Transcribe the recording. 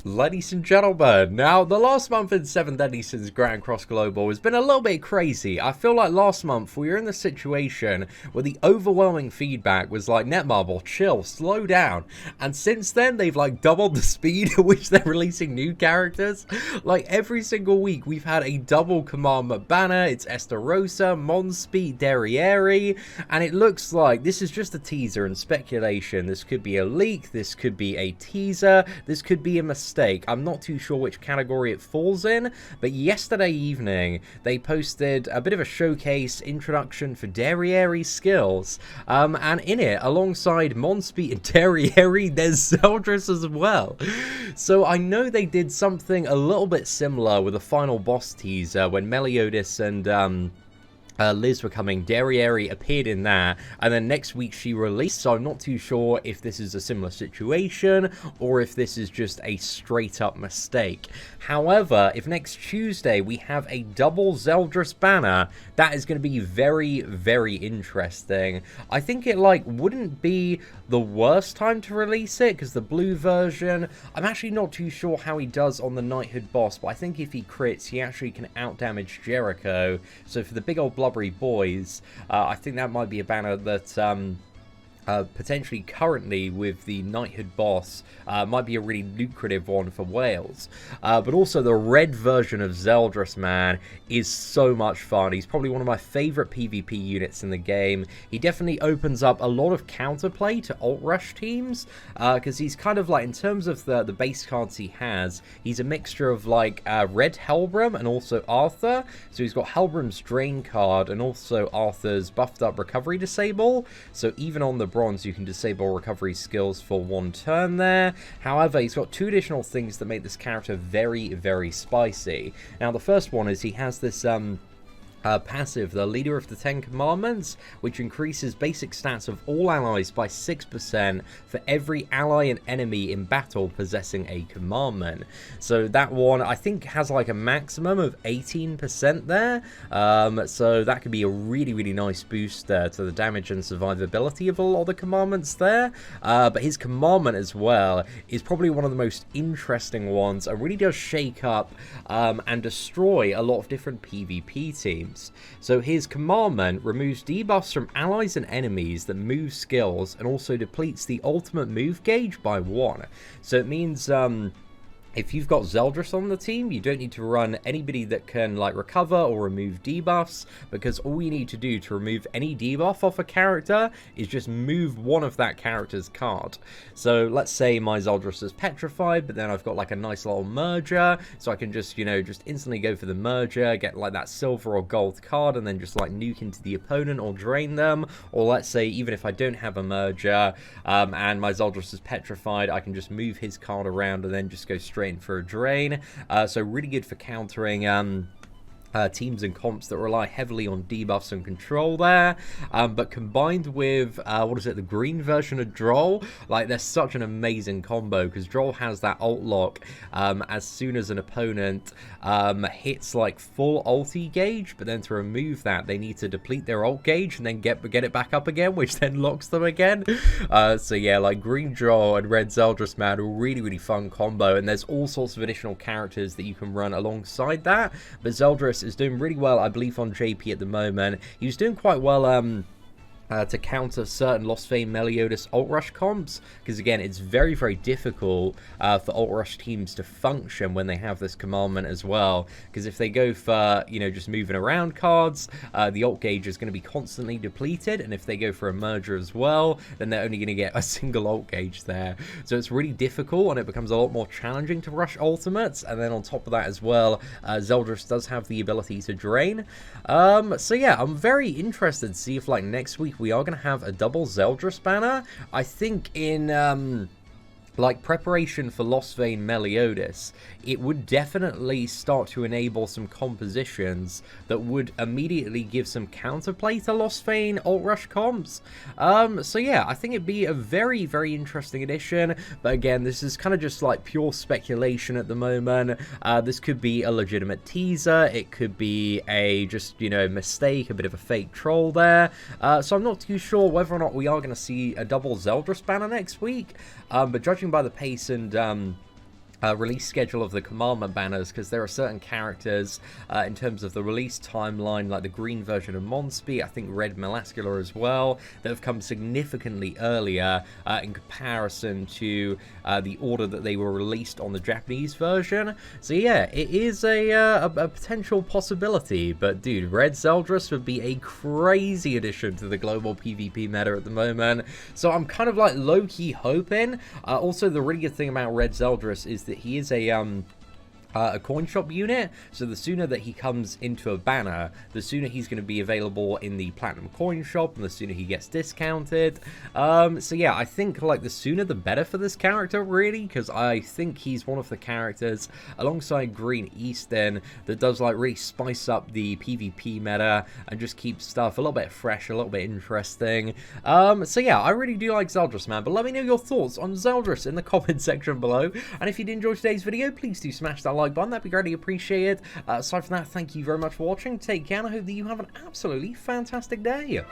Ladies and gentlemen, now the last month in 7 Deadly Sins Grand Cross Global has been a little bit crazy. I feel like last month we were in the situation where the overwhelming feedback was like, Netmarble, chill, slow down. And since then they've like doubled the speed at which they're releasing new characters. Like every single week we've had a double commandment banner. It's Estarossa, Monspeed, Derriere, and it looks like this is just a teaser and speculation. This could be a leak, this could be a teaser, this could be a mistake. I'm not too sure which category it falls in, but yesterday evening they posted a bit of a showcase introduction for Derriere's skills, and in it, alongside Monspeed and Derriere, there's ZELDRIS as well. So I know they did something a little bit similar with the final boss teaser when Meliodas and Liz were coming. Derriere appeared in that, and then next week she released, so I'm not too sure if this is a similar situation or if this is just a straight up mistake. However, if next Tuesday we have a double ZELDRIS banner, that is going to be very, very interesting. I think it like wouldn't be the worst time to release it, because the blue version, I'm actually not too sure how he does on the Knighthood boss, but I think if he crits, he actually can out-damage Jericho. So for the big old blubbery boys, I think that might be a banner that potentially currently with the Knighthood boss might be a really lucrative one for Wales. But also the red version of ZELDRIS, man, is so much fun. He's probably one of my favorite PvP units in the game. He definitely opens up a lot of counterplay to alt rush teams, because he's kind of like, in terms of the base cards he has, he's a mixture of like red Helbram and also Arthur. So he's got Helbram's Drain card and also Arthur's buffed up recovery disable. So even on the bronze you can disable recovery skills for 1 turn there. However, he's got 2 additional things that make this character very, very spicy. Now the first one is he has this passive, the Leader of the 10 Commandments, which increases basic stats of all allies by 6% for every ally and enemy in battle possessing a commandment. So that one, I think, has like a maximum of 18% there. So that could be a really, really nice boost there to the damage and survivability of a lot of the commandments there. But his commandment as well is probably one of the most interesting ones, and really does shake up and destroy a lot of different PvP teams. So his commandment removes debuffs from allies and enemies that move skills, and also depletes the ultimate move gauge by 1. So it means if you've got ZELDRIS on the team, you don't need to run anybody that can like recover or remove debuffs, because all you need to do to remove any debuff off a character is just move one of that character's card. So let's say my ZELDRIS is petrified, but then I've got like a nice little merger, so I can just, you know, just instantly go for the merger, get like that silver or gold card, and then just like nuke into the opponent or drain them. Or let's say even if I don't have a merger and my ZELDRIS is petrified, I can just move his card around and then just go straight in for a drain. So really good for countering teams and comps that rely heavily on debuffs and control there, but combined with the green version of Droll, like there's such an amazing combo, because Droll has that ult lock as soon as an opponent hits like full ulti gauge, but then to remove that they need to deplete their ult gauge and then get it back up again, which then locks them again. So yeah, like green Droll and red ZELDRIS, man, a really, really fun combo, and there's all sorts of additional characters that you can run alongside that. But ZELDRIS is doing really well, I believe, on JP at the moment. He was doing quite well to counter certain Lost Vein Meliodas ult rush comps, because again it's very, very difficult for ult rush teams to function when they have this commandment as well, because if they go for, you know, just moving around cards, the ult gauge is going to be constantly depleted, and if they go for a merger as well, then they're only going to get a single ult gauge there. So it's really difficult, and it becomes a lot more challenging to rush ultimates. And then on top of that as well, ZELDRIS does have the ability to drain. So yeah, I'm very interested to see if like next week we are going to have a double ZELDRIS banner. I think in like preparation for Lost Vein Meliodas, it would definitely start to enable some compositions that would immediately give some counterplay to Lost Vein ult rush comps. So yeah, I think it'd be a very, very interesting addition, but again, this is kind of just like pure speculation at the moment. This could be a legitimate teaser, it could be a just, you know, mistake, a bit of a fake troll there. So I'm not too sure whether or not we are going to see a double ZELDRIS banner next week, but judging by the pace and release schedule of the commandment banners, because there are certain characters in terms of the release timeline, like the green version of Monsby, I think Red Melascula as well, that have come significantly earlier in comparison to the order that they were released on the Japanese version. So yeah, it is a potential possibility, but dude, Red ZELDRIS would be a crazy addition to the global PvP meta at the moment. So I'm kind of like low-key hoping. Also, the really good thing about Red ZELDRIS is that he is a coin shop unit, so the sooner that he comes into a banner, the sooner he's going to be available in the platinum coin shop, and the sooner he gets discounted. So yeah, I think like the sooner the better for this character, really, because I think he's one of the characters alongside Green Eastern that does like really spice up the PvP meta and just keep stuff a little bit fresh, a little bit interesting. So yeah, I really do like ZELDRIS, man, but let me know your thoughts on ZELDRIS in the comment section below, and if you did enjoy today's video, please do smash that like button, that'd be greatly appreciated. Aside from that, thank you very much for watching, take care, and I hope that you have an absolutely fantastic day.